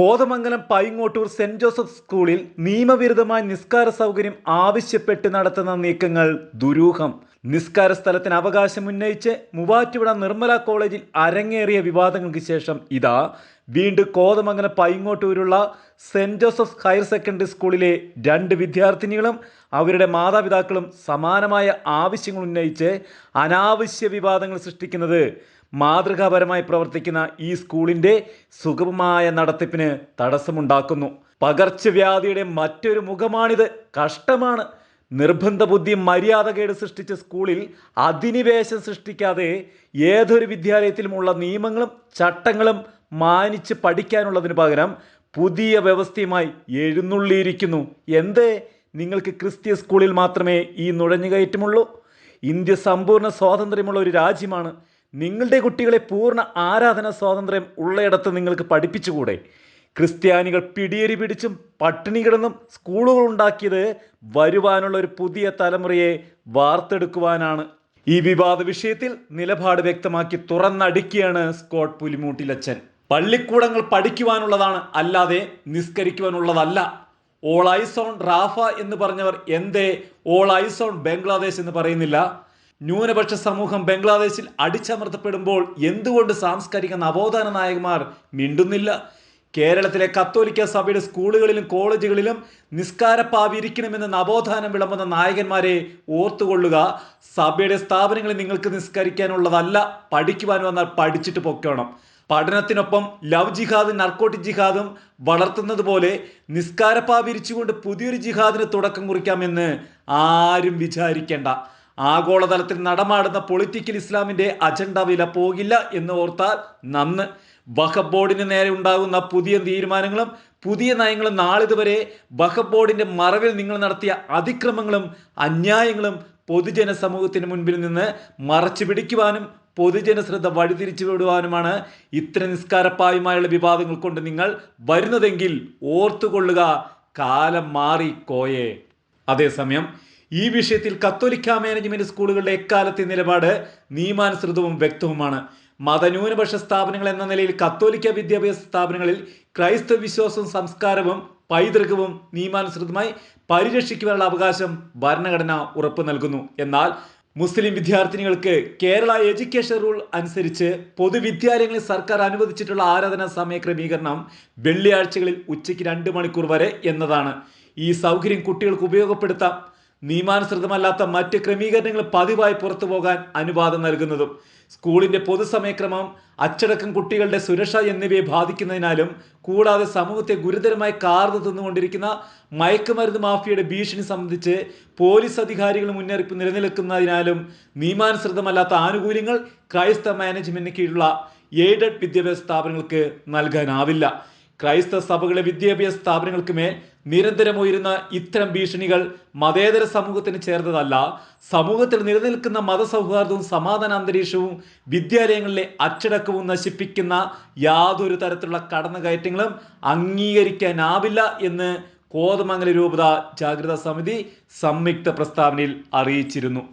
Kothamangalam Paingottoor saint Joseph സ്കൂളിൽ നിയമവിരുദ്ധമായ നിസ്കാര സൗകര്യം ആവശ്യപ്പെട്ട് നടത്തുന്ന നീക്കങ്ങൾ ദുരൂഹം. നിസ്കാര സ്ഥലത്തിന് അവകാശം ഉന്നയിച്ച് മൂവാറ്റുപുഴ നിർമ്മല കോളേജിൽ അരങ്ങേറിയ വിവാദങ്ങൾക്ക് ശേഷം ഇതാ വീണ്ടും കോതമംഗലം പൈങ്ങോട്ടൂരുള്ള സെന്റ് ജോസഫ് ഹയർ സെക്കൻഡറി സ്കൂളിലെ 2 വിദ്യാർത്ഥിനികളും അവരുടെ മാതാപിതാക്കളും സമാനമായ ആവശ്യങ്ങൾ ഉന്നയിച്ച് അനാവശ്യ വിവാദങ്ങൾ സൃഷ്ടിക്കുന്നത് മാതൃകാപരമായി പ്രവർത്തിക്കുന്ന ഈ സ്കൂളിൻ്റെ സുഗമമായ നടത്തിപ്പിന് തടസ്സമുണ്ടാക്കുന്നു. പകർച്ചവ്യാധിയുടെ മറ്റൊരു മുഖമാണിത്. കഷ്ടമാണ്. നിർബന്ധ ബുദ്ധി മര്യാദകേട് സൃഷ്ടിച്ച സ്കൂളിൽ അധിനിവേശം സൃഷ്ടിക്കാതെ ഏതൊരു വിദ്യാലയത്തിലുമുള്ള നിയമങ്ങളും ചട്ടങ്ങളും മാനിച്ച് പഠിക്കാനുള്ളതിന് പകരം പുതിയ വ്യവസ്ഥയുമായി എഴുന്നള്ളിയിരിക്കുന്നു. എന്തേ നിങ്ങൾക്ക് ക്രിസ്ത്യ സ്കൂളിൽ മാത്രമേ ഈ നുഴഞ്ഞുകയറ്റമുള്ളൂ? ഇന്ത്യ സമ്പൂർണ്ണ സ്വാതന്ത്ര്യമുള്ള ഒരു രാജ്യമാണ്. നിങ്ങളുടെ കുട്ടികളെ പൂർണ്ണ ആരാധന സ്വാതന്ത്ര്യം ഉള്ളയിടത്ത് നിങ്ങൾക്ക് പഠിപ്പിച്ചുകൂടെ? ക്രിസ്ത്യാനികൾ പിടിയേരി പിടിച്ചും പട്ടിണി കിടന്നും സ്കൂളുകൾ ഉണ്ടാക്കിയത് വരുവാനുള്ള ഒരു പുതിയ തലമുറയെ വാർത്തെടുക്കുവാനാണ്. ഈ വിവാദ വിഷയത്തിൽ നിലപാട് വ്യക്തമാക്കി തുറന്നടിക്കുകയാണ് സ്കോട്ട് പുലിമൂട്ടിലച്ചൻ. പള്ളിക്കൂടങ്ങൾ പഠിക്കുവാനുള്ളതാണ്, അല്ലാതെ നിസ്കരിക്കുവാനുള്ളതല്ല. ഓൾ ഐസ് ഓൺ റാഫ എന്ന് പറഞ്ഞവർ എന്തേ ഓൾ ഐസ് ഓൺ ബംഗ്ലാദേശ് എന്ന് പറയുന്നില്ല? ന്യൂനപക്ഷ സമൂഹം ബംഗ്ലാദേശിൽ അടിച്ചമർത്തപ്പെടുമ്പോൾ എന്തുകൊണ്ട് സാംസ്കാരിക നവോത്ഥാന നായകന്മാർ മിണ്ടുന്നില്ല? കേരളത്തിലെ കത്തോലിക്ക സഭയുടെ സ്കൂളുകളിലും കോളേജുകളിലും നിസ്കാരപ്പാവിരിക്കണമെന്ന് നവോത്ഥാനം വിളമ്പുന്ന നായകന്മാരെ ഓർത്തുകൊള്ളുക. സഭയുടെ സ്ഥാപനങ്ങളിൽ നിങ്ങൾക്ക് നിസ്കരിക്കാനുള്ളതല്ല, പഠിക്കുവാൻ വന്നാൽ പഠിച്ചിട്ട് പൊക്കണം. പഠനത്തിനൊപ്പം ലവ് ജിഹാദും നർക്കോട്ടിക് ജിഹാദും വളർത്തുന്നത് പോലെ നിസ്കാരപ്പാവിരിച്ചുകൊണ്ട് പുതിയൊരു ജിഹാദിന് തുടക്കം കുറിക്കാമെന്ന് ആരും വിചാരിക്കേണ്ട. ആഗോളതലത്തിൽ നടമാടുന്ന പൊളിറ്റിക്കൽ ഇസ്ലാമിൻ്റെ അജണ്ട വില പോകില്ല എന്ന് ഓർത്താൽ നന്ന്. വഖഫ് ബോർഡിന് നേരെ ഉണ്ടാകുന്ന പുതിയ തീരുമാനങ്ങളും പുതിയ നയങ്ങളും നാളിതുവരെ വഖഫ് ബോർഡിൻ്റെ മറവിൽ നിങ്ങൾ നടത്തിയ അതിക്രമങ്ങളും അന്യായങ്ങളും പൊതുജന സമൂഹത്തിന് മുൻപിൽ നിന്ന് മറച്ചു പിടിക്കുവാനും പൊതുജന ശ്രദ്ധ വഴിതിരിച്ചു വിടുവാനുമാണ് ഇത്തരം നിസ്കാരപ്പായുമായുള്ള വിവാദങ്ങൾ കൊണ്ട് നിങ്ങൾ വരുന്നതെങ്കിൽ ഓർത്തുകൊള്ളുക, കാലം മാറിക്കോയേ. അതേസമയം ഈ വിഷയത്തിൽ കത്തോലിക്ക മാനേജ്മെന്റ് സ്കൂളുകളുടെ എക്കാലത്തെ നിലപാട് നിയമാനുസൃതവും വ്യക്തവുമാണ്. മതന്യൂനപക്ഷ സ്ഥാപനങ്ങൾ എന്ന നിലയിൽ കത്തോലിക്ക വിദ്യാഭ്യാസ സ്ഥാപനങ്ങളിൽ ക്രൈസ്തവ വിശ്വാസവും സംസ്കാരവും പൈതൃകവും നിയമാനുസൃതമായി പരിരക്ഷിക്കുവാനുള്ള അവകാശം ഭരണഘടന ഉറപ്പു നൽകുന്നു. എന്നാൽ മുസ്ലിം വിദ്യാർത്ഥിനികൾക്ക് കേരള എഡ്യൂക്കേഷൻ റൂൾ അനുസരിച്ച് പൊതുവിദ്യാലയങ്ങളിൽ സർക്കാർ അനുവദിച്ചിട്ടുള്ള ആരാധനാ സമയ ക്രമീകരണം വെള്ളിയാഴ്ചകളിൽ ഉച്ചയ്ക്ക് 2 മണിക്കൂർ വരെ എന്നതാണ്. ഈ സൗകര്യം കുട്ടികൾക്ക് ഉപയോഗപ്പെടുത്താം. നിയമാനുസൃതമല്ലാത്ത മറ്റ് ക്രമീകരണങ്ങൾ പതിവായി പുറത്തു പോകാൻ അനുവാദം നൽകുന്നതും. സ്കൂളിൻ്റെ പൊതുസമയക്രമം, അച്ചടക്കം, കുട്ടികളുടെ സുരക്ഷ എന്നിവയെ ബാധിക്കുന്നതിനാലും കൂടാതെ സമൂഹത്തെ ഗുരുതരമായി കാർന്നു തിന്നുകൊണ്ടിരിക്കുന്ന മയക്കുമരുന്ന് മാഫിയയുടെ ഭീഷണി സംബന്ധിച്ച് പോലീസ് അധികാരികൾ മുന്നറിയിപ്പ് നിലനിൽക്കുന്നതിനാലും നിയമാനുസൃതമല്ലാത്ത ആനുകൂല്യങ്ങൾ ക്രൈസ്തവ മാനേജ്മെന്റിന് കീഴിലുള്ള എയ്ഡഡ് വിദ്യാഭ്യാസ സ്ഥാപനങ്ങൾക്ക് നൽകാനാവില്ല. ക്രൈസ്തവ സഭകളെ വിദ്യാഭ്യാസ സ്ഥാപനങ്ങൾക്ക് മേൽ നിരന്തരം ഉയരുന്ന ഇത്തരം ഭീഷണികൾ മതേതര സമൂഹത്തിന് ചേർന്നതല്ല. സമൂഹത്തിൽ നിലനിൽക്കുന്ന മതസൗഹാർദ്ദവും സമാധാന അന്തരീക്ഷവും വിദ്യാലയങ്ങളിലെ അച്ചടക്കവും നശിപ്പിക്കുന്ന യാതൊരു തരത്തിലുള്ള കടന്നുകയറ്റങ്ങളും അംഗീകരിക്കാനാവില്ല എന്ന് കോതമംഗലം രൂപത ജാഗ്രതാ സമിതി സംയുക്ത പ്രസ്താവനയിൽ അറിയിച്ചിരുന്നു.